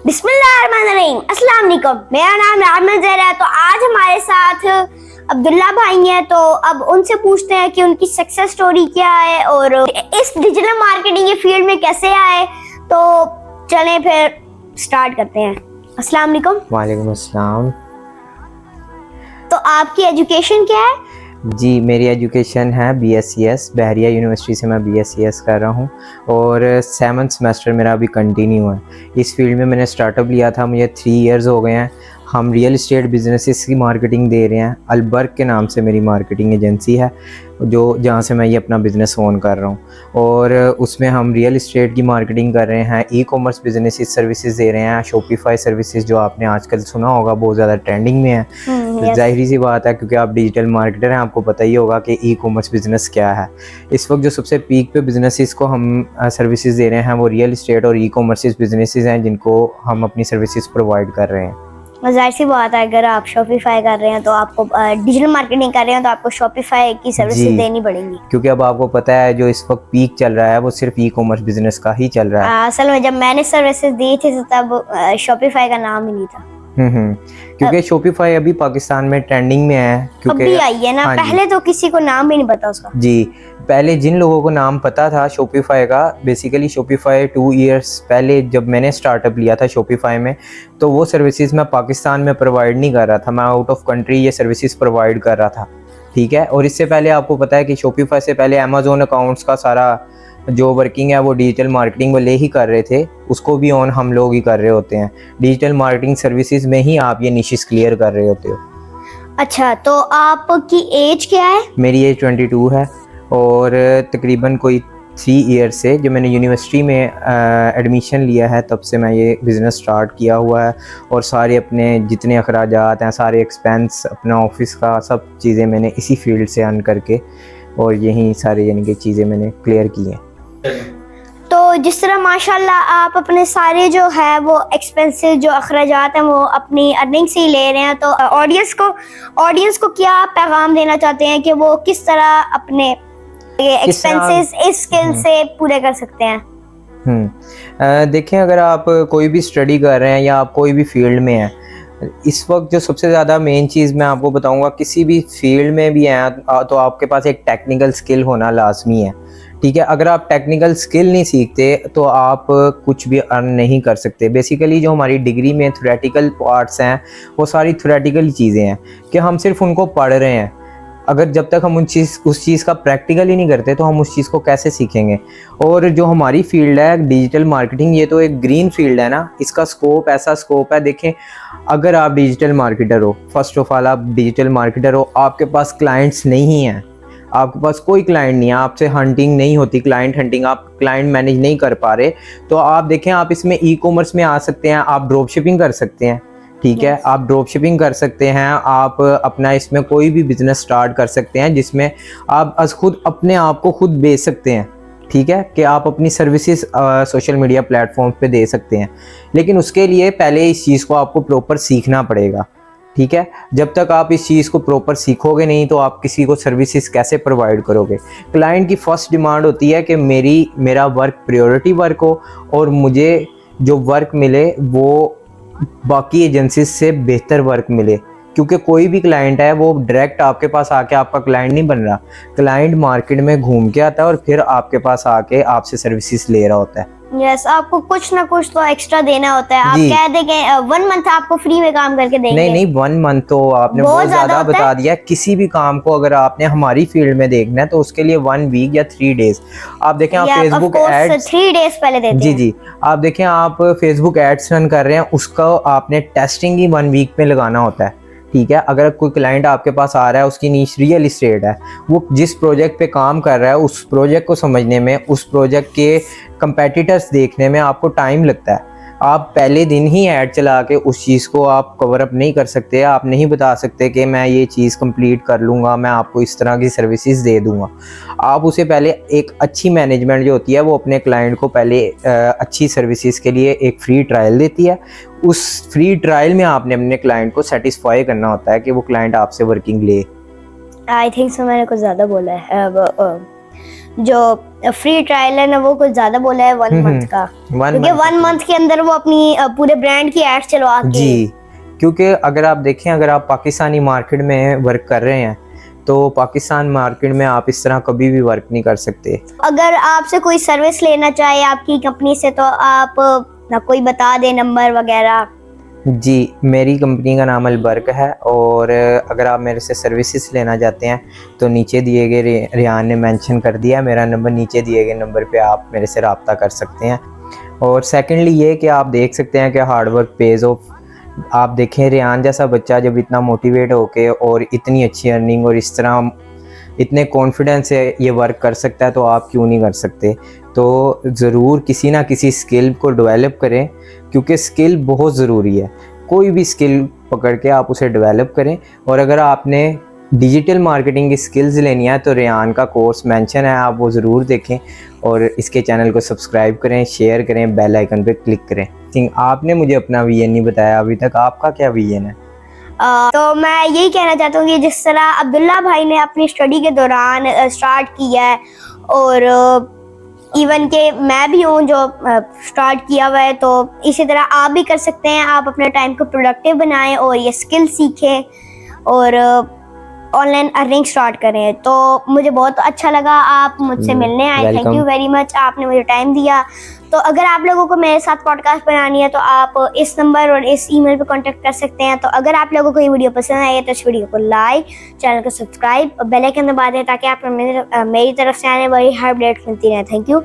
बिस्मिल्लाहिर्रहमानिर्रहीम। अस्सलाम वालेकुम। मेरा नाम राहमत ज़हरा है। तो आज हमारे साथ अब्दुल्ला भाई हैं। तो अब उनसे पूछते हैं कि उनकी सक्सेस स्टोरी क्या है और इस डिजिटल मार्केटिंग के फील्ड में कैसे आए। तो चलें फिर स्टार्ट करते हैं। अस्सलाम वालेकुम। वालेकुम अस्सलाम। तो आपकी एजुकेशन क्या है? जी, मेरी एजुकेशन है BScs, बहरिया यूनिवर्सिटी से मैं BScs कर रहा हूँ और 7th सेमेस्टर मेरा अभी कंटिन्यू है। इस फील्ड में मैंने स्टार्टअप लिया था, मुझे 3 इयर्स हो गए हैं। हम रियल इस्टेट बिजनेसेस की मार्केटिंग दे रहे हैं। अलबर्क के नाम से मेरी मार्केटिंग एजेंसी है जहाँ से मैं ये अपना बिज़नेस ओन कर रहा हूँ और उसमें हम रियल इस्टेट की मार्केटिंग कर रहे हैं, ई-कॉमर्स बिजनेस सर्विसेज दे रहे हैं, शॉपिफाई सर्विसेज जो आपने आजकल सुना होगा बहुत ज़्यादा ट्रेंडिंग में है। तो जाहिर सी बात है क्योंकि आप डिजिटल मार्केटर हैं, आपको पता ही होगा कि ई-कॉमर्स बिज़नेस क्या है। इस वक्त जो सबसे पीक पे बिजनेसेस को हम सर्विसेज दे रहे हैं वो रियल इस्टेट और ई-कॉमर्स बिजनेसेस हैं जिनको हम अपनी सर्विसेज प्रोवाइड कर रहे हैं। जाहिर सी बात है, अगर आप शॉपिफाई कर रहे हैं तो आपको डिजिटल मार्केटिंग कर रहे हैं तो आपको शॉपिफाई की सर्विसेज देनी पड़ेंगी, क्योंकि अब आपको पता है जो इस वक्त पीक चल रहा है वो सिर्फ ई कॉमर्स बिजनेस का ही चल रहा है। असल में जब मैंने सर्विसेज दी थी तब शॉपिफाई का नाम ही नहीं था। क्योंकि शॉपिफाई अभी पाकिस्तान में ट्रेंडिंग में है क्योंकि अभी आई है ना। हाँ पहले तो किसी को नाम ही नहीं पता उसका। जी, पहले जिन लोगों को नाम पता था शॉपिफाई का, बेसिकली शॉपिफाई 2 इयर्स पहले जब मैंने स्टार्टअप लिया था शॉपिफाई में, तो वो सर्विसेज मैं पाकिस्तान में प्रोवाइड नहीं कर रहा था, मैं आउट ऑफ कंट्री ये सर्विसेज प्रोवाइड कर रहा था। ठीक है, और इससे पहले आपको पता है कि शॉपिफाई से पहले अमेजोन अकाउंट्स का सारा जो वर्किंग है वो डिजिटल मार्केटिंग वाले ही कर रहे थे, उसको भी ऑन हम लोग ही कर रहे होते हैं। डिजिटल मार्केटिंग सर्विसेज में ही आप ये निशेस क्लियर कर रहे होते हो। अच्छा, तो आपकी एज क्या है? मेरी एज 22 है और तकरीबन कोई 3 ईयर से जो मैंने यूनिवर्सिटी में एडमिशन लिया है तब से मैं ये बिज़नेस स्टार्ट किया हुआ है और सारे अपने जितने अखराजात हैं, सारे एक्सपेंस, अपना ऑफिस का सब चीज़ें मैंने इसी फील्ड से अर्न करके और यही सारे यानी कि चीज़ें मैंने क्लियर की हैं। तो जिस तरह माशाल्लाह आप अपने सारे जो है वो एक्सपेंसेस जो अखराजात हैं वो अपनी अर्निंग से ही ले रहे हैं, तो ऑडियंस को क्या पैगाम देना चाहते हैं कि वो किस तरह अपने एक्सपेंसेस इस स्किल से पूरे कर सकते हैं? देखें, अगर आप कोई भी स्टडी कर रहे हैं या आप कोई भी फील्ड में हैं, इस वक्त जो सबसे ज़्यादा मेन चीज़ मैं आपको बताऊंगा, किसी भी फील्ड में भी हैं तो आपके पास एक टेक्निकल स्किल होना लाजमी है। ठीक है, अगर आप टेक्निकल स्किल नहीं सीखते तो आप कुछ भी अर्न नहीं कर सकते। बेसिकली जो हमारी डिग्री में थ्योरेटिकल पार्ट्स हैं वो सारी थ्योरेटिकल चीज़ें हैं कि हम सिर्फ उनको पढ़ रहे हैं। अगर जब तक हम उस चीज़ का प्रैक्टिकल ही नहीं करते तो हम उस चीज़ को कैसे सीखेंगे। और जो हमारी फील्ड है डिजिटल मार्केटिंग, ये तो एक ग्रीन फील्ड है ना, इसका स्कोप ऐसा स्कोप है। देखें, अगर आप डिजिटल मार्केटर हो, फर्स्ट ऑफ ऑल आप डिजिटल मार्केटर हो, आपके पास क्लाइंट्स नहीं हैं, आपके पास कोई क्लाइंट नहीं है, आपसे हंटिंग नहीं होती, क्लाइंट हंटिंग, आप क्लाइंट मैनेज नहीं कर पा रहे, तो आप देखें आप इसमें ई कॉमर्स में आ सकते हैं, आप ड्रॉप शिपिंग कर सकते हैं। ठीक है, आप ड्रॉप शिपिंग कर सकते हैं, आप अपना इसमें कोई भी बिजनेस स्टार्ट कर सकते हैं जिसमें आप खुद अपने आप को खुद बेच सकते हैं। ठीक है, कि आप अपनी सर्विसेज सोशल मीडिया प्लेटफॉर्म पे दे सकते हैं, लेकिन उसके लिए पहले इस चीज़ को आपको प्रॉपर सीखना पड़ेगा। ठीक है, जब तक आप इस चीज़ को प्रॉपर सीखोगे नहीं तो आप किसी को सर्विसेज कैसे प्रोवाइड करोगे। क्लाइंट की फर्स्ट डिमांड होती है कि मेरा वर्क प्रायोरिटी वर्क हो और मुझे जो वर्क मिले वो बाकी एजेंसीज से बेहतर वर्क मिले, क्योंकि कोई भी क्लाइंट है वो डायरेक्ट आपके पास आके आपका क्लाइंट नहीं बन रहा। क्लाइंट मार्केट में घूम के आता है और फिर आपके पास आके आपसे सर्विसेज ले रहा होता है। यस, आपको कुछ ना कुछ तो एक्स्ट्रा देना होता है। आप कह देंगे 1 मंथ आपको फ्री में काम करके देंगे। नहीं, 1 मंथ तो आपने बहुत ज्यादा बता दिया। किसी भी काम को अगर आपने हमारी फील्ड में देखना है तो उसके लिए 1 वीक या 3 डेज। आप देखें, आप फेसबुक एड्स 3 डेज पहले देते हैं। जी, आप देखें, आप फेसबुक एड्स रन कर रहे हैं, उसका आपने टेस्टिंग ही 1 वीक में लगाना होता है। ठीक है, अगर कोई क्लाइंट आपके पास आ रहा है, उसकी नीश रियल इस्टेट है, वो जिस प्रोजेक्ट पे काम कर रहा है उस प्रोजेक्ट को समझने में, उस प्रोजेक्ट के कंपेटिटर्स देखने में आपको टाइम लगता है। आप पहले दिन ही ऐड चला के उस चीज़ को आप कवर अप नहीं कर सकते। आप नहीं बता सकते कि मैं ये चीज़ कंप्लीट कर लूँगा, मैं आपको इस तरह की सर्विसेज दे दूँगा। आप उसे पहले एक अच्छी मैनेजमेंट जो होती है वो अपने क्लाइंट को पहले अच्छी सर्विसेज के लिए एक फ्री ट्रायल देती है। उस फ्री ट्रायल में आपने अपने क्लाइंट को सेटिस्फाई करना होता है कि वो क्लाइंट आपसे वर्किंग ले। आई थिंक सो मैंने कुछ ज़्यादा बोला है। जो फ्री ट्रायल है ना वो कुछ ज्यादा बोला है 1 मंथ का, क्योंकि 1 मंथ के अंदर वो अपनी पूरे ब्रांड की एड चलवा के। जी, क्योंकि अगर आप देखें, अगर आप पाकिस्तानी मार्केट में वर्क कर रहे हैं तो पाकिस्तान मार्केट में आप इस तरह कभी भी वर्क नहीं कर सकते। अगर आपसे कोई सर्विस लेना चाहे आपकी कंपनी से तो आप ना कोई बता दे नंबर वगैरह। जी, मेरी कंपनी का नाम अलबर्क है, और अगर आप मेरे से सर्विसेज लेना चाहते हैं तो नीचे दिए गए रियान ने मेंशन कर दिया है मेरा नंबर, नीचे दिए गए नंबर पे आप मेरे से रब्ता कर सकते हैं। और सेकंडली ये कि आप देख सकते हैं कि हार्ड वर्क पेज ऑफ। आप देखें, रियान जैसा बच्चा जब इतना मोटिवेट होके और इतनी अच्छी अर्निंग और इस तरह इतने कॉन्फिडेंस से ये वर्क कर सकता है तो आप क्यों नहीं कर सकते। तो ज़रूर किसी ना किसी स्किल को डेवलप करें, क्योंकि स्किल बहुत ज़रूरी है। कोई भी स्किल पकड़ के आप उसे डेवलप करें। और अगर आपने डिजिटल मार्केटिंग की स्किल्स लेनी है तो रियान का कोर्स मेंशन है, आप वो ज़रूर देखें और इसके चैनल को सब्सक्राइब करें, शेयर करें, बेल आइकन पे क्लिक करें। आपने मुझे अपना विजन नहीं बताया अभी तक, आपका क्या विजन है? तो मैं यही कहना चाहता हूँ कि जिस तरह अब्दुल्ला भाई ने अपनी स्टडी के दौरान स्टार्ट किया है, और इवन के मैं भी हूँ जो स्टार्ट किया हुआ है, तो इसी तरह आप भी कर सकते हैं। आप अपने टाइम को प्रोडक्टिव बनाएं और ये स्किल सीखें और ऑनलाइन अर्निंग स्टार्ट करें। तो मुझे बहुत अच्छा लगा आप मुझसे मिलने आए। थैंक यू वेरी मच, आपने मुझे टाइम दिया। तो अगर आप लोगों को मेरे साथ पॉडकास्ट बनानी है तो आप इस नंबर और इस ईमेल पे कांटेक्ट कर सकते हैं। तो अगर आप लोगों को ये वीडियो पसंद आई है तो इस वीडियो को लाइक, चैनल को सब्सक्राइब और बेल आइकन दबा दें ताकि आप मेरी तरफ से आने वाली हर अपडेट मिलती रहे। Thank you.